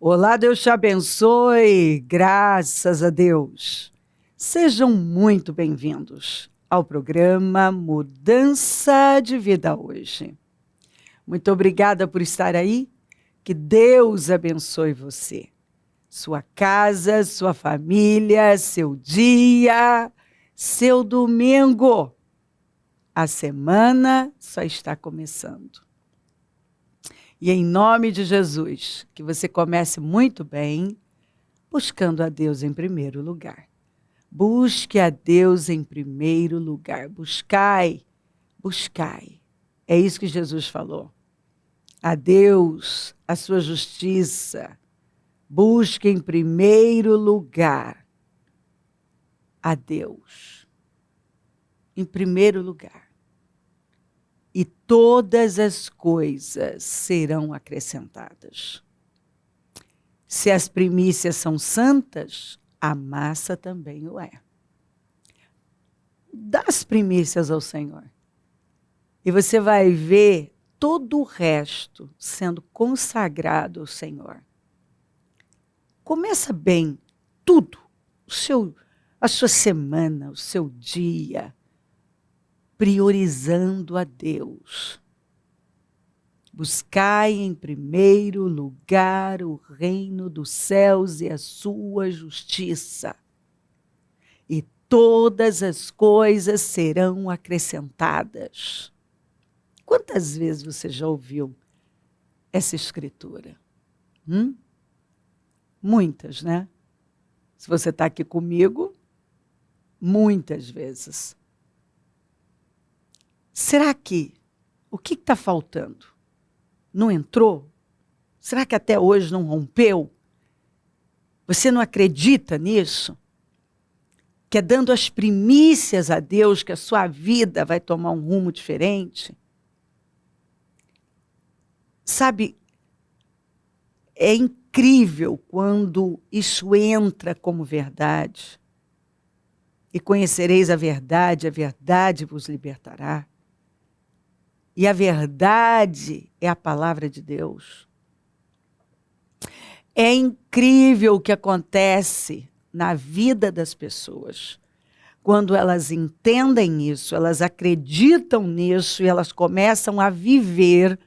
Olá, Deus te abençoe, graças a Deus. Sejam muito bem-vindos ao programa Mudança de Vida hoje. Muito obrigada por estar aí, que Deus abençoe você, sua casa, sua família, seu dia, seu domingo. A semana só está começando. E em nome de Jesus, que você comece muito bem, buscando a Deus em primeiro lugar. Busque a Deus em primeiro lugar. Buscai, buscai. É isso que Jesus falou. A Deus, a sua justiça. Busque em primeiro lugar a Deus. Em primeiro lugar. E todas as coisas serão acrescentadas. Se as primícias são santas, a massa também o é. Dá as primícias ao Senhor. E você vai ver todo o resto sendo consagrado ao Senhor. Começa bem tudo. A sua semana, o seu dia, priorizando a Deus. Buscai em primeiro lugar o reino dos céus e a sua justiça. E todas as coisas serão acrescentadas. Quantas vezes você já ouviu essa escritura? Muitas, né? Se você está aqui comigo, muitas vezes. Será que o que está faltando? Não entrou? Será que até hoje não rompeu? Você não acredita nisso? Que é dando as primícias a Deus que a sua vida vai tomar um rumo diferente? Sabe, é incrível quando isso entra como verdade. E conhecereis a verdade vos libertará. E a verdade é a palavra de Deus. É incrível o que acontece na vida das pessoas. Quando elas entendem isso, elas acreditam nisso e elas começam a viver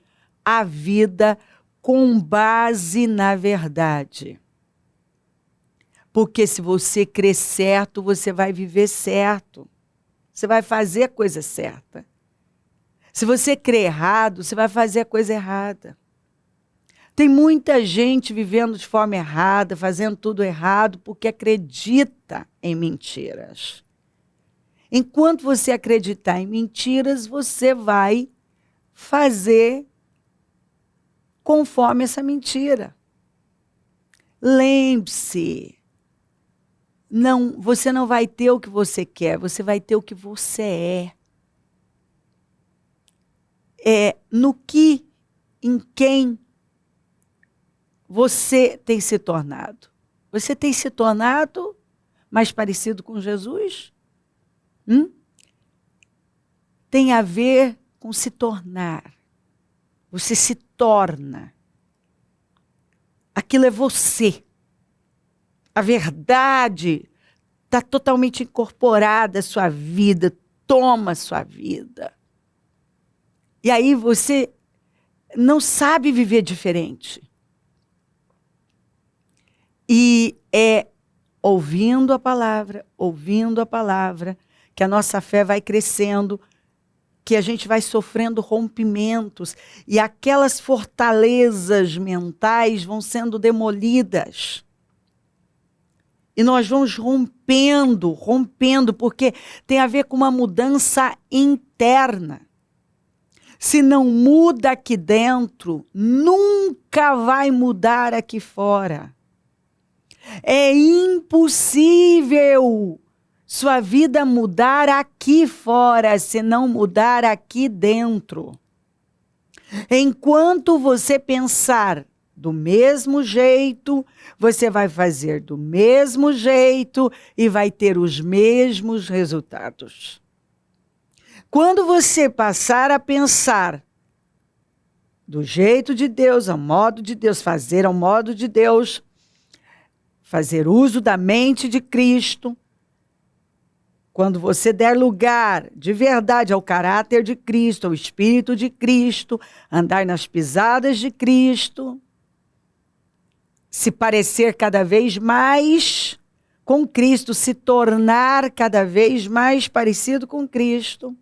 a vida com base na verdade. Porque se você crer certo, você vai viver certo. Você vai fazer a coisa certa. Se você crê errado, você vai fazer a coisa errada. Tem muita gente vivendo de forma errada, fazendo tudo errado, porque acredita em mentiras. Enquanto você acreditar em mentiras, você vai fazer conforme essa mentira. Lembre-se, você não vai ter o que você quer, você vai ter o que você é. Em quem você tem se tornado. Você tem se tornado mais parecido com Jesus? Tem a ver com se tornar. Você se torna. Aquilo é você. A verdade está totalmente incorporada à sua vida, toma a sua vida. E aí você não sabe viver diferente. E é ouvindo a palavra, que a nossa fé vai crescendo, que a gente vai sofrendo rompimentos, e aquelas fortalezas mentais vão sendo demolidas. E nós vamos rompendo, porque tem a ver com uma mudança interna. Se não muda aqui dentro, nunca vai mudar aqui fora. É impossível sua vida mudar aqui fora, se não mudar aqui dentro. Enquanto você pensar do mesmo jeito, você vai fazer do mesmo jeito e vai ter os mesmos resultados. Quando você passar a pensar do jeito de Deus, ao modo de Deus, fazer ao modo de Deus, fazer uso da mente de Cristo. Quando você der lugar de verdade ao caráter de Cristo, ao Espírito de Cristo, andar nas pisadas de Cristo, se parecer cada vez mais com Cristo, se tornar cada vez mais parecido com Cristo,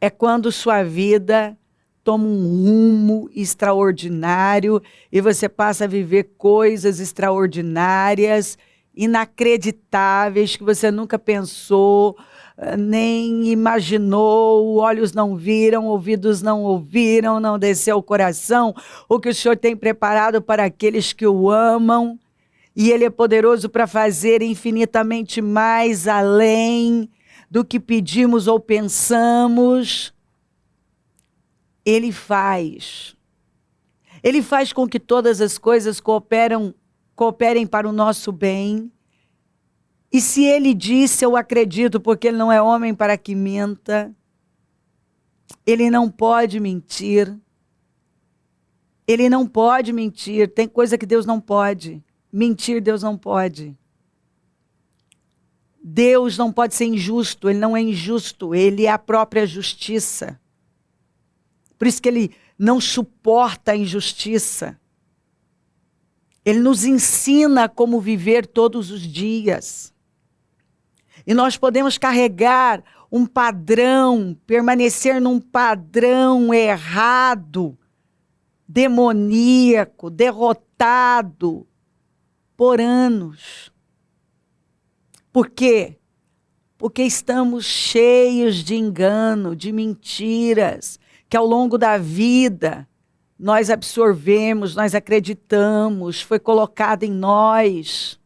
é quando sua vida toma um rumo extraordinário e você passa a viver coisas extraordinárias, inacreditáveis, que você nunca pensou, nem imaginou, olhos não viram, ouvidos não ouviram, não desceu ao coração, o que o Senhor tem preparado para aqueles que o amam, e Ele é poderoso para fazer infinitamente mais além do que pedimos ou pensamos. Ele faz com que todas as coisas cooperem para o nosso bem. E se Ele disse, eu acredito, porque Ele não é homem para que minta. Ele não pode mentir. Ele não pode mentir. Tem coisa que Deus não pode. Mentir, Deus não pode. Deus não pode ser injusto. Ele não é injusto. Ele é a própria justiça. Por isso que Ele não suporta a injustiça. Ele nos ensina como viver todos os dias. E nós podemos carregar um padrão, permanecer num padrão errado, demoníaco, derrotado, por anos. Por quê? Porque estamos cheios de engano, de mentiras, que ao longo da vida nós absorvemos, nós acreditamos, foi colocado em nós.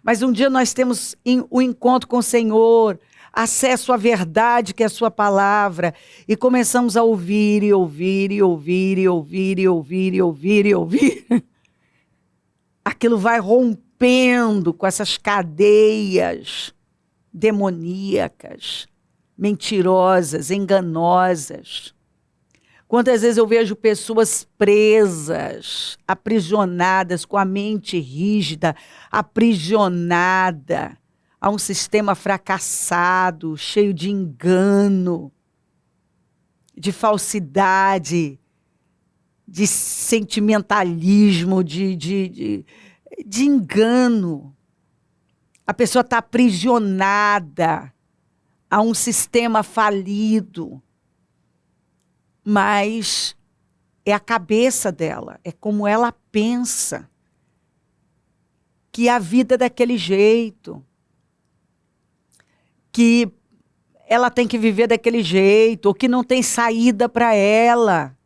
Mas um dia nós temos o encontro com o Senhor, acesso à verdade que é a sua palavra, e começamos a ouvir, e ouvir, e ouvir, e ouvir, e ouvir, e ouvir, e ouvir. Aquilo vai rompendo com essas cadeias demoníacas, mentirosas, enganosas. Quantas vezes eu vejo pessoas presas, aprisionadas, com a mente rígida, aprisionada a um sistema fracassado, cheio de engano, de falsidade, de sentimentalismo, de engano. A pessoa está aprisionada a um sistema falido. Mas é a cabeça dela, é como ela pensa, que a vida é daquele jeito, que ela tem que viver daquele jeito, ou que não tem saída para ela.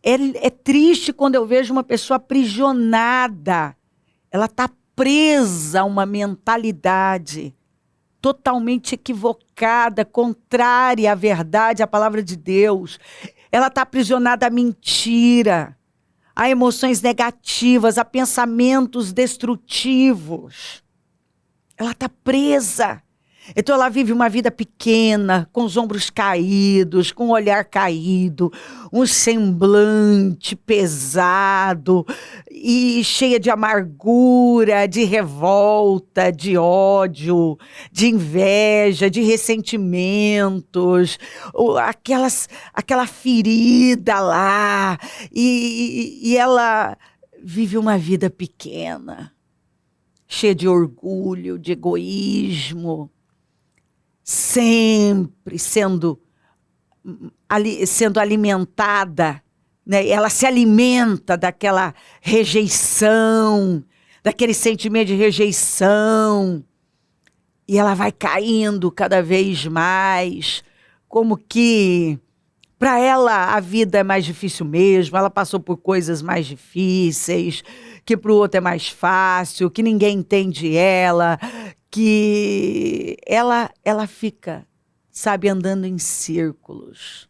É triste quando eu vejo uma pessoa aprisionada, ela está presa a uma mentalidade totalmente equivocada, contrária à verdade, à palavra de Deus. Ela está aprisionada à mentira, a emoções negativas, a pensamentos destrutivos. Ela está presa. Então ela vive uma vida pequena, com os ombros caídos, com o olhar caído, um semblante pesado e cheia de amargura, de revolta, de ódio, de inveja, de ressentimentos, aquela ferida lá, e ela vive uma vida pequena, cheia de orgulho, de egoísmo, sempre sendo alimentada, né? Ela se alimenta daquela rejeição, daquele sentimento de rejeição, e ela vai caindo cada vez mais, como que para ela a vida é mais difícil mesmo, ela passou por coisas mais difíceis, que para o outro é mais fácil, que ninguém entende ela, que ela fica, sabe, andando em círculos.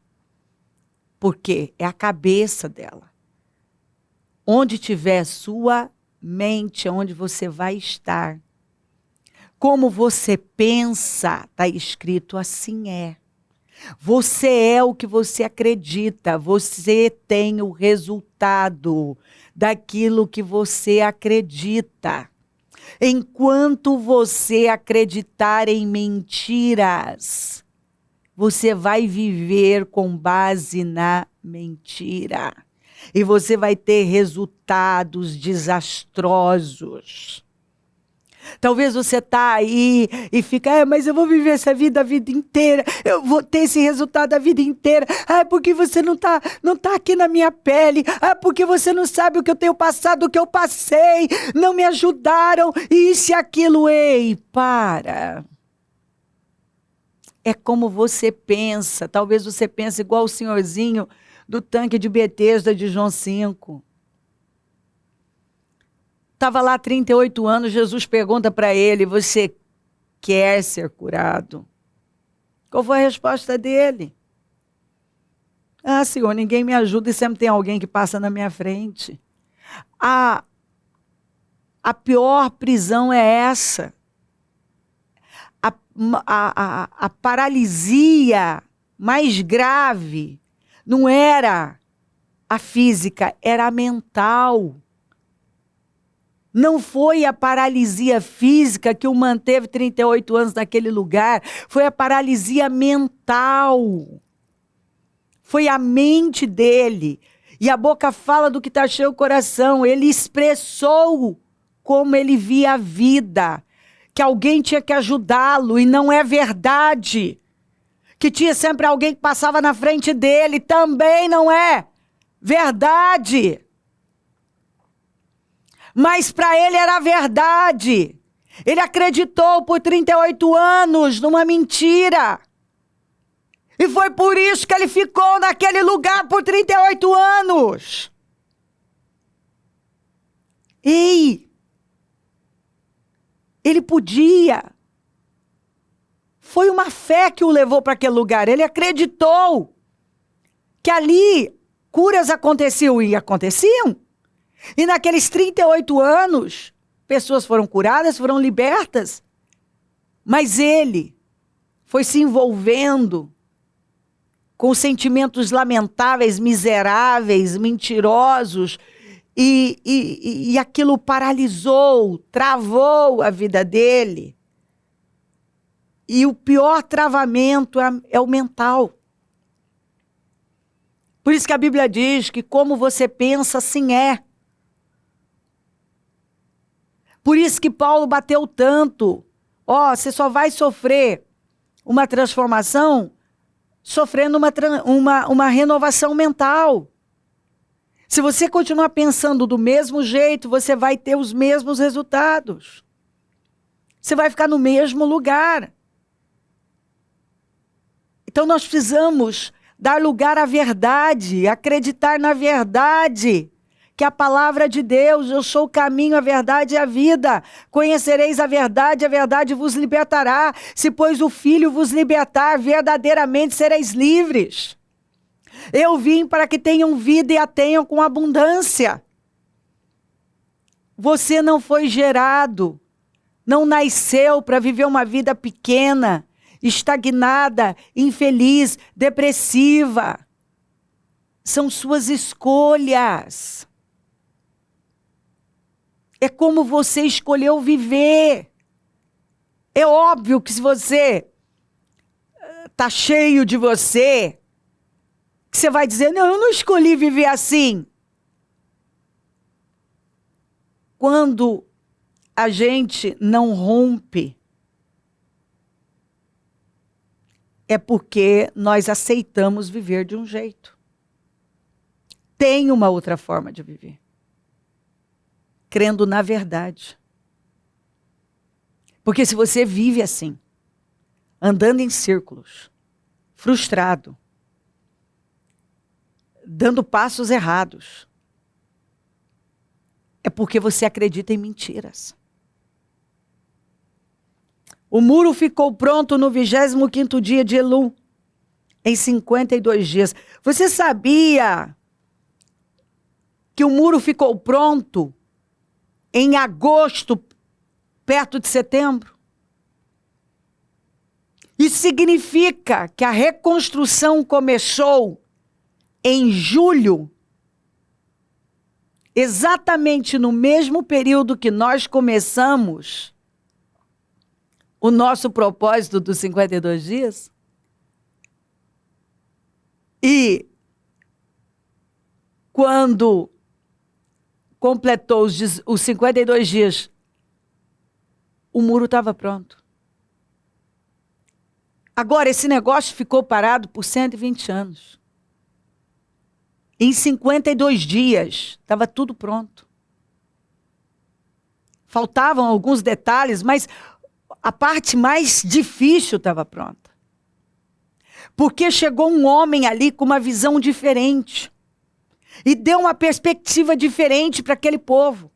Por quê? É a cabeça dela. Onde tiver sua mente, é onde você vai estar. Como você pensa, está escrito, assim é. Você é o que você acredita, você tem o resultado daquilo que você acredita. Enquanto você acreditar em mentiras, você vai viver com base na mentira. E você vai ter resultados desastrosos. Talvez você está aí e fica, mas eu vou viver essa vida a vida inteira, eu vou ter esse resultado a vida inteira. Porque você não tá aqui na minha pele. Porque você não sabe o que eu tenho passado, o que eu passei, não me ajudaram, isso e aquilo. Ei, para. É como você pensa. Talvez você pense igual o senhorzinho do tanque de Betesda de João 5. Estava lá 38 anos, Jesus pergunta para ele, você quer ser curado? Qual foi a resposta dele? Senhor, ninguém me ajuda e sempre tem alguém que passa na minha frente. A pior prisão é essa. A paralisia mais grave não era a física, era a mental. Não foi a paralisia física que o manteve 38 anos naquele lugar, foi a paralisia mental. Foi a mente dele. E a boca fala do que está cheio o coração. Ele expressou como ele via a vida, que alguém tinha que ajudá-lo, e não é verdade. Que tinha sempre alguém que passava na frente dele, também não é verdade. Mas para ele era verdade. Ele acreditou por 38 anos numa mentira. E foi por isso que ele ficou naquele lugar por 38 anos. Ei! Ele podia. Foi uma fé que o levou para aquele lugar. Ele acreditou que ali curas aconteciam e aconteciam. E naqueles 38 anos, pessoas foram curadas, foram libertas. Mas ele foi se envolvendo com sentimentos lamentáveis, miseráveis, mentirosos. E aquilo paralisou, travou a vida dele. E o pior travamento é o mental. Por isso que a Bíblia diz que como você pensa, assim é. Por isso que Paulo bateu tanto. Você só vai sofrer uma transformação sofrendo uma renovação mental. Se você continuar pensando do mesmo jeito, você vai ter os mesmos resultados. Você vai ficar no mesmo lugar. Então nós precisamos dar lugar à verdade, acreditar na verdade. Que a palavra de Deus, eu sou o caminho, a verdade e a vida. Conhecereis a verdade vos libertará. Se, pois, o Filho vos libertar, verdadeiramente sereis livres. Eu vim para que tenham vida e a tenham com abundância. Você não foi gerado, não nasceu para viver uma vida pequena, estagnada, infeliz, depressiva. São suas escolhas. É como você escolheu viver. É óbvio que se você está cheio de você, que você vai dizer, não, eu não escolhi viver assim. Quando a gente não rompe, é porque nós aceitamos viver de um jeito. Tem uma outra forma de viver. Crendo na verdade. Porque se você vive assim, andando em círculos, frustrado, dando passos errados, é porque você acredita em mentiras. O muro ficou pronto no 25º dia de Elul, em 52 dias. Você sabia que o muro ficou pronto em agosto, perto de setembro? Isso significa que a reconstrução começou em julho, exatamente no mesmo período que nós começamos o nosso propósito dos 52 dias. E quando completou os 52 dias, o muro estava pronto. Agora, esse negócio ficou parado por 120 anos. Em 52 dias, estava tudo pronto. Faltavam alguns detalhes, mas a parte mais difícil estava pronta. Porque chegou um homem ali com uma visão diferente. E deu uma perspectiva diferente para aquele povo.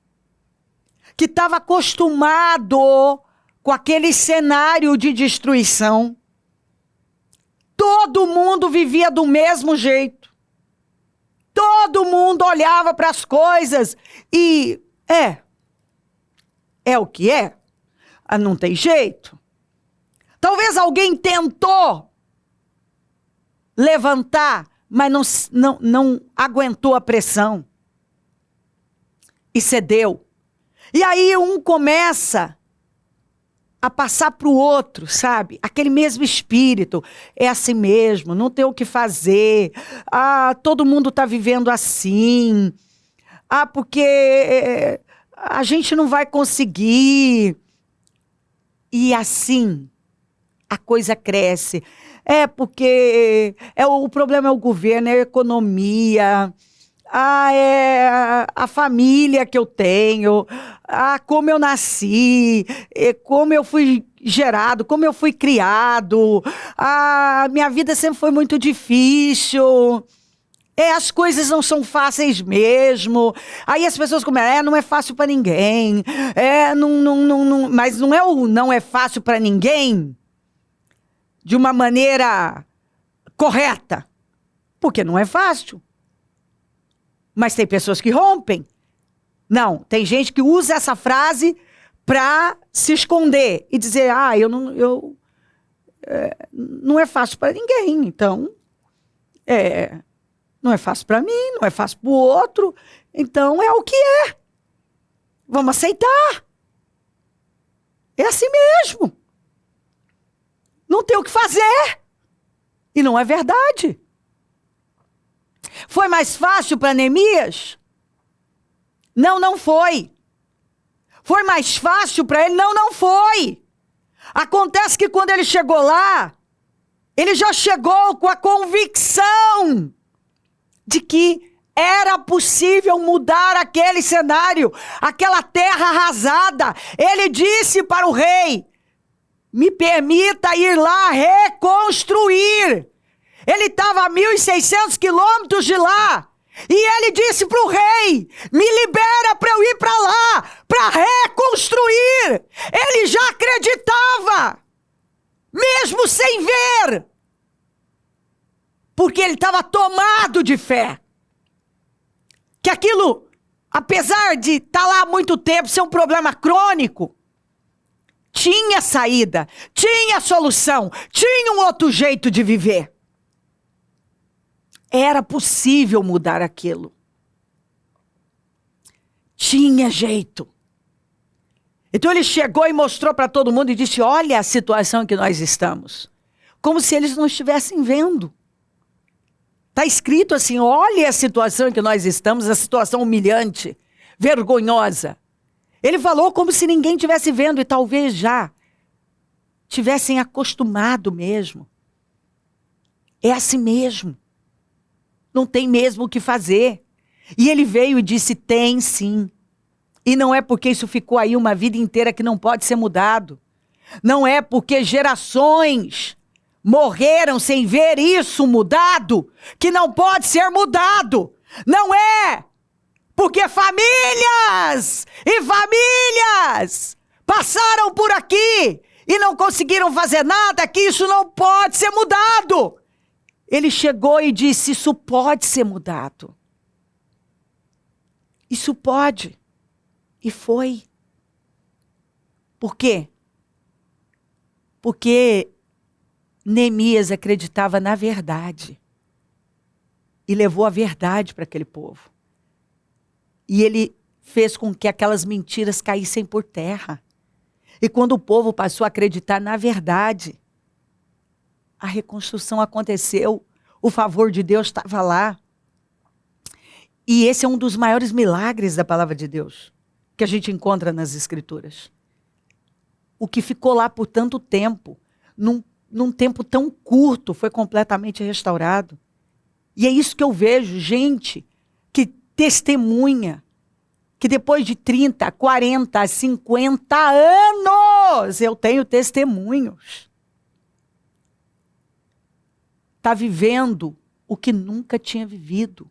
Que estava acostumado com aquele cenário de destruição. Todo mundo vivia do mesmo jeito. Todo mundo olhava para as coisas e é o que é. Não tem jeito. Talvez alguém tentou levantar, mas não aguentou a pressão e cedeu. E aí um começa a passar para o outro, sabe? Aquele mesmo espírito. É assim mesmo, não tem o que fazer. Todo mundo está vivendo assim. Porque a gente não vai conseguir. E assim, a coisa cresce. Porque o problema é o governo, é a economia, é a família que eu tenho, como eu nasci, como eu fui gerado, como eu fui criado, minha vida sempre foi muito difícil, as coisas não são fáceis mesmo. Aí as pessoas começam, não é fácil para ninguém, mas não é o não é fácil para ninguém de uma maneira correta, porque não é fácil. Mas tem pessoas que rompem. Não, tem gente que usa essa frase para se esconder e dizer, não é fácil para ninguém, então não é fácil para mim, não é fácil para o outro, então é o que é. Vamos aceitar. É assim mesmo. Não tem o que fazer. E não é verdade. Foi mais fácil para Neemias? Não foi. Foi mais fácil para ele? Não foi. Acontece que quando ele chegou lá, ele já chegou com a convicção de que era possível mudar aquele cenário, aquela terra arrasada. Ele disse para o rei, me permita ir lá reconstruir. Ele estava a 1.600 quilômetros de lá. E ele disse para o rei, me libera para eu ir para lá, para reconstruir. Ele já acreditava, mesmo sem ver. Porque ele estava tomado de fé. Que aquilo, apesar de estar lá há muito tempo, ser um problema crônico, tinha saída, tinha solução, tinha um outro jeito de viver. Era possível mudar aquilo. Tinha jeito. Então ele chegou e mostrou para todo mundo e disse, olha a situação em que nós estamos. Como se eles não estivessem vendo. Está escrito assim, olha a situação em que nós estamos, a situação humilhante, vergonhosa. Ele falou como se ninguém estivesse vendo e talvez já tivessem acostumado mesmo. É assim mesmo. Não tem mesmo o que fazer. E ele veio e disse, tem sim. E não é porque isso ficou aí uma vida inteira que não pode ser mudado. Não é porque gerações morreram sem ver isso mudado, que não pode ser mudado. Não é porque famílias e famílias passaram por aqui e não conseguiram fazer nada, que isso não pode ser mudado. Ele chegou e disse, isso pode ser mudado. Isso pode. E foi. Por quê? Porque Neemias acreditava na verdade e levou a verdade para aquele povo. E ele fez com que aquelas mentiras caíssem por terra. E quando o povo passou a acreditar na verdade, a reconstrução aconteceu, o favor de Deus estava lá. E esse é um dos maiores milagres da palavra de Deus, que a gente encontra nas Escrituras. O que ficou lá por tanto tempo, num tempo tão curto, foi completamente restaurado. E é isso que eu vejo, gente que testemunha, que depois de 30, 40, 50 anos, eu tenho testemunhos. Está vivendo o que nunca tinha vivido.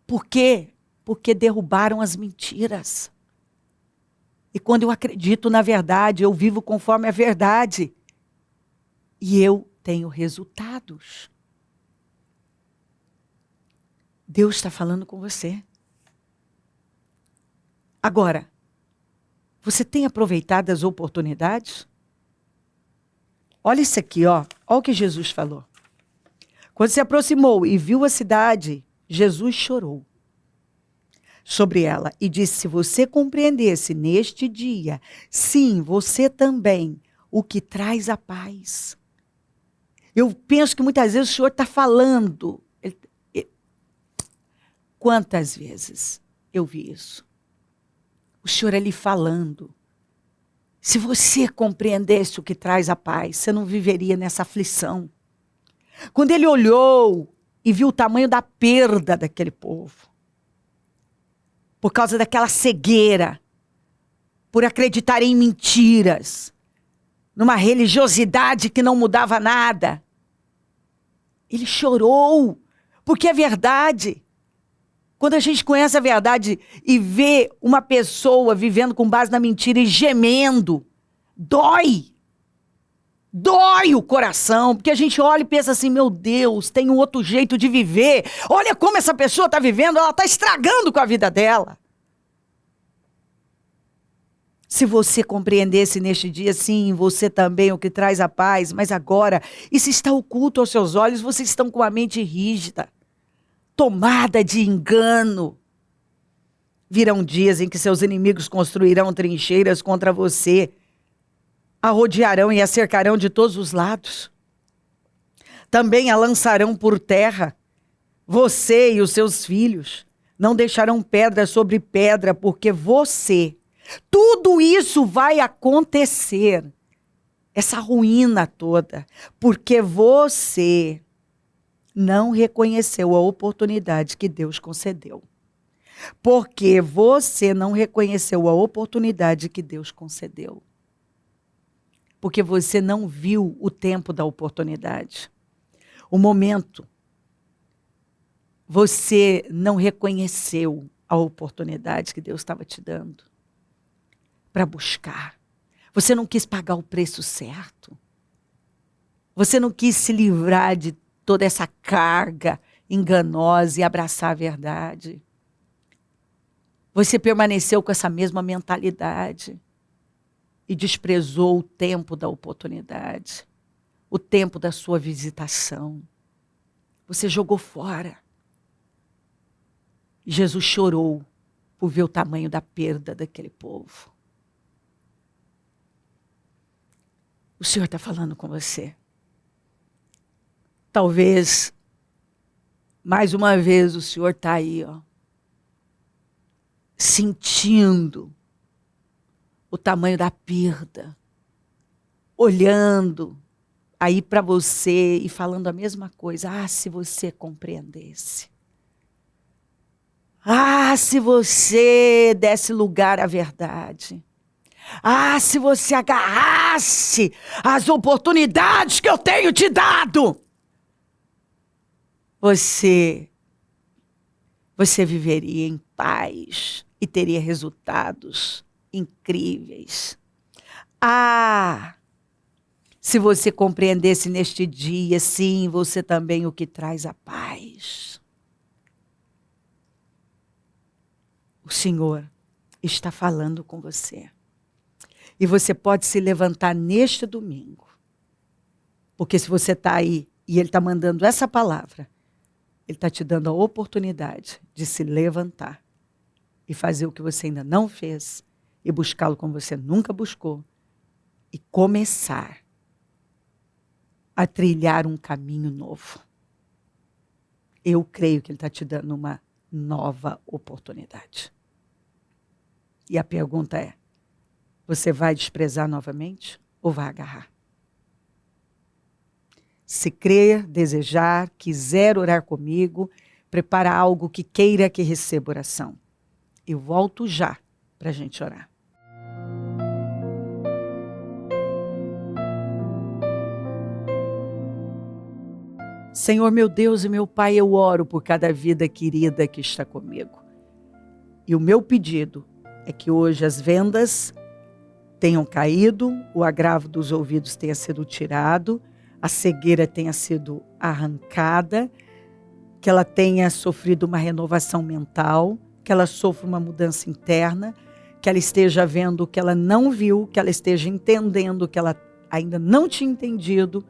Por quê? Porque derrubaram as mentiras. E quando eu acredito na verdade, eu vivo conforme a verdade. E eu tenho resultados. Deus está falando com você. Agora, você tem aproveitado as oportunidades? Olha isso aqui, ó. Olha o que Jesus falou. Quando se aproximou e viu a cidade, Jesus chorou sobre ela e disse: se você compreendesse neste dia, sim, você também, o que traz a paz. Eu penso que muitas vezes o Senhor está falando. Quantas vezes eu vi isso? O Senhor ali falando. Se você compreendesse o que traz a paz, você não viveria nessa aflição. Quando ele olhou e viu o tamanho da perda daquele povo, por causa daquela cegueira, por acreditar em mentiras, numa religiosidade que não mudava nada, ele chorou, porque é verdade. Quando a gente conhece a verdade e vê uma pessoa vivendo com base na mentira e gemendo, dói. Dói o coração, porque a gente olha e pensa assim, meu Deus, tem um outro jeito de viver. Olha como essa pessoa está vivendo, ela está estragando com a vida dela. Se você compreendesse neste dia, sim, você também, o que traz a paz, mas agora, isso está oculto aos seus olhos, vocês estão com a mente rígida, tomada de engano. Virão dias em que seus inimigos construirão trincheiras contra você, a rodearão e a cercarão de todos os lados. Também a lançarão por terra, você e os seus filhos. Não deixarão pedra sobre pedra, porque você... Tudo isso vai acontecer, essa ruína toda, porque você não reconheceu a oportunidade que Deus concedeu. Porque você não reconheceu a oportunidade que Deus concedeu. Porque você não viu o tempo da oportunidade, o momento. Você não reconheceu a oportunidade que Deus estava te dando para buscar. Você não quis pagar o preço certo. Você não quis se livrar de toda essa carga enganosa e abraçar a verdade. Você permaneceu com essa mesma mentalidade e desprezou o tempo da oportunidade, o tempo da sua visitação. Você jogou fora. Jesus chorou por ver o tamanho da perda daquele povo. O Senhor está falando com você. Talvez, mais uma vez, o Senhor está aí, ó, sentindo o tamanho da perda, olhando aí para você e falando a mesma coisa. Ah, se você compreendesse. Ah, se você desse lugar à verdade. Ah, se você agarrasse as oportunidades que eu tenho te dado. Você viveria em paz e teria resultados incríveis. Ah, se você compreendesse neste dia, sim, você também o que traz a paz. O Senhor está falando com você. E você pode se levantar neste domingo. Porque se você está aí e Ele está mandando essa palavra, Ele está te dando a oportunidade de se levantar e fazer o que você ainda não fez e buscá-lo como você nunca buscou e começar a trilhar um caminho novo. Eu creio que Ele está te dando uma nova oportunidade. E a pergunta é, você vai desprezar novamente ou vai agarrar? Se crer, desejar, quiser orar comigo, prepara algo que queira que receba oração. Eu volto já para a gente orar. Senhor, meu Deus e meu Pai, eu oro por cada vida querida que está comigo. E o meu pedido é que hoje as vendas tenham caído, o agravo dos ouvidos tenha sido tirado, a cegueira tenha sido arrancada, que ela tenha sofrido uma renovação mental, que ela sofra uma mudança interna, que ela esteja vendo o que ela não viu, que ela esteja entendendo o que ela ainda não tinha entendido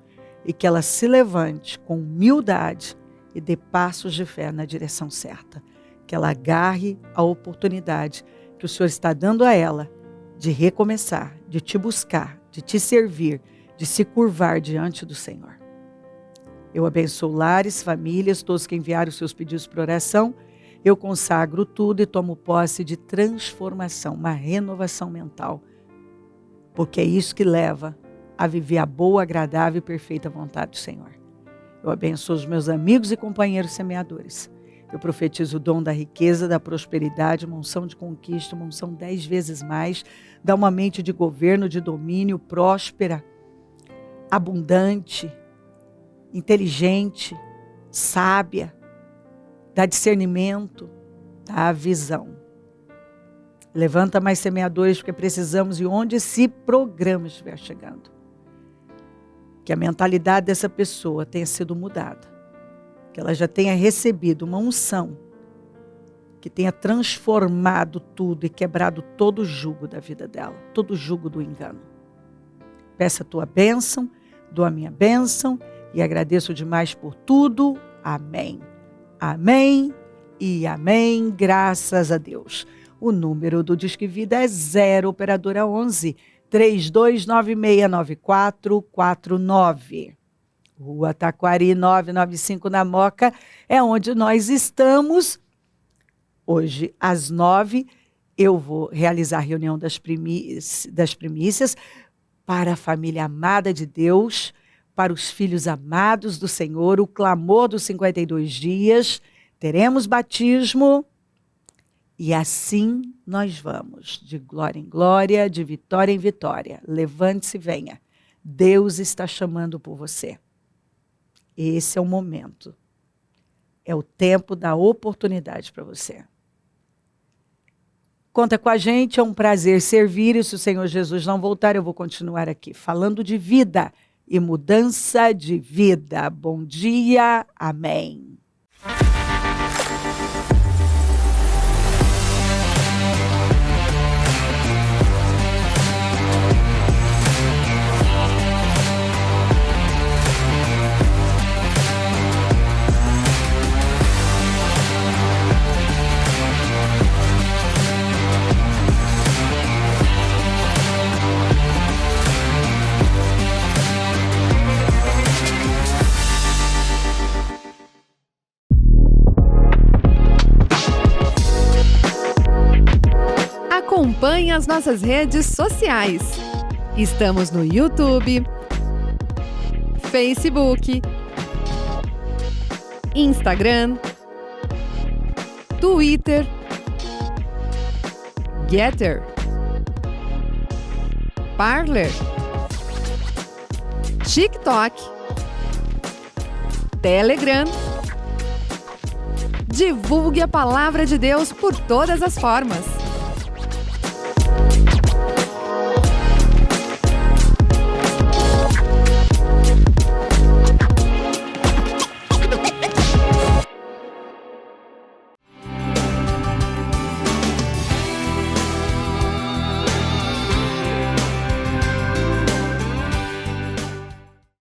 e que ela se levante com humildade e dê passos de fé na direção certa. Que ela agarre a oportunidade que o Senhor está dando a ela de recomeçar, de te buscar, de te servir, de se curvar diante do Senhor. Eu abençoo lares, famílias, todos que enviaram os seus pedidos para oração. Eu consagro tudo e tomo posse de transformação, uma renovação mental. Porque é isso que leva a viver a boa, agradável e perfeita vontade do Senhor. Eu abençoo os meus amigos e companheiros semeadores. Eu profetizo o dom da riqueza, da prosperidade, uma unção de conquista, uma unção 10 vezes mais. Dá uma mente de governo, de domínio, próspera, abundante, inteligente, sábia, dá discernimento, dá visão. Levanta mais semeadores, porque precisamos, e onde esse programa estiver chegando, que a mentalidade dessa pessoa tenha sido mudada, que ela já tenha recebido uma unção, que tenha transformado tudo e quebrado todo o jugo da vida dela, todo o jugo do engano. Peça a tua bênção, dou a minha bênção e agradeço demais por tudo. Amém. Amém e amém. Graças a Deus. O número do Disque Vida é 0 operadora 11 32969449. Rua Taquari 995 na Moca é onde nós estamos. Hoje às 9 eu vou realizar a reunião das primícias para a família amada de Deus, para os filhos amados do Senhor, o clamor dos 52 dias, teremos batismo e assim nós vamos, de glória em glória, de vitória em vitória. Levante-se e venha. Deus está chamando por você. Esse é o momento. É o tempo da oportunidade para você. Conta com a gente, é um prazer servir, e se o Senhor Jesus não voltar, eu vou continuar aqui falando de vida e mudança de vida. Bom dia, amém. Acompanhe as nossas redes sociais. Estamos no YouTube, Facebook, Instagram, Twitter, Getter, Parler, TikTok, Telegram. Divulgue a palavra de Deus por todas as formas.